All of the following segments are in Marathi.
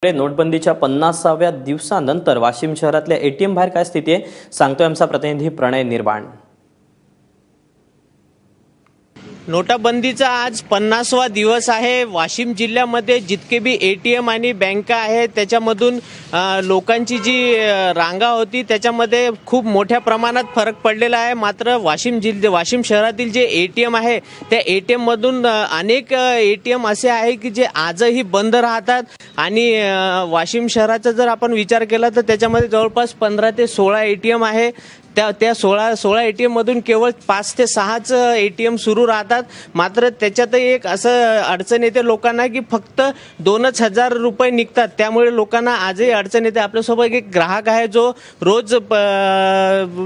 नोटबंदीच्या 50व्या दिवसानंतर वाशिम शहरातल्या एटीएम बाहेर काय स्थिती आहे सांगतोय आमचा प्रतिनिधी प्रणय निर्वाण। नोटाबंदीचा आज 50वा दिवस आहे। वाशिम जिल्ह्यामध्ये जितके बी एटीएम आणि बँका आहेत त्याच्यामधून लोकांची जी रांगा होती त्याच्यामध्ये खूप मोठ्या प्रमाणात फरक पडलेला आहे। मात्र वाशिम शहरातील जे एटीएम आहे त्या एटीएम मधून अनेक एटीएम असे आहे की जे आजही बंद राहतात आणि वाशिम शहराचा जर आपण विचार केला तर त्याच्यामध्ये जवळपास 15 ते 16 एटीएम आहे। त्या 16 एटीएम मधून केवळ 5 ते 6च एटीएम सुरू राहतात। मात्र त्याच्यातही एक असं अडचण येते लोकांना की फक्त 2,000 रुपये निघतात, त्यामुळे लोकांना आजही अडचण येते। आपल्यासोबत एक ग्राहक आहे जो रोज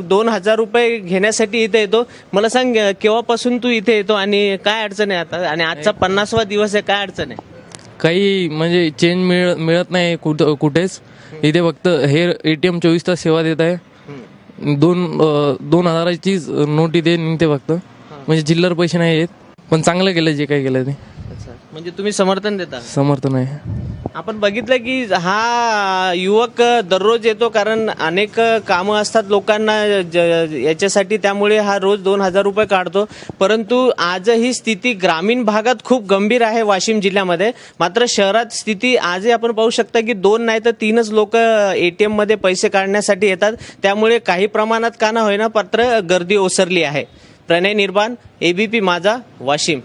2,000 रुपये घेण्यासाठी इथे येतो। मला सांग, केव्हापासून तू इथे येतो आणि काय अडचण आहे आता, आणि आजचा 50वा दिवस आहे, काय अडचण आहे? काही म्हणजे चेंज मिळत नाही कुठेच। इथे फक्त हे एटीएम 24 तास सेवा देत आहे। 2,000ची नोट इथे निघते फक्त, म्हणजे चिल्लर पैसे नाही येत। पण चांगलं केलं जे काही केलं ते, म्हणजे तुम्ही समर्थन देता? समर्थन आहे। आपण बघितलं की हा युवक दररोज येतो, कारण अनेक कामं असतात लोकांना याच्यासाठी, त्यामुळे हा रोज 2,000 रुपये काढतो। परंतु आजही स्थिती ग्रामीण भागात खूप गंभीर आहे वाशिम जिल्ह्यामध्ये। मात्र शहरात स्थिती आजही आपण पाहू शकता की 2 नाही तर 3च लोक एटीएम मध्ये पैसे काढण्यासाठी येतात, त्यामुळे काही प्रमाणात का ना होईना मात्र गर्दी ओसरली आहे। प्रणय निर्वाण, एबीपी माझा, वाशिम।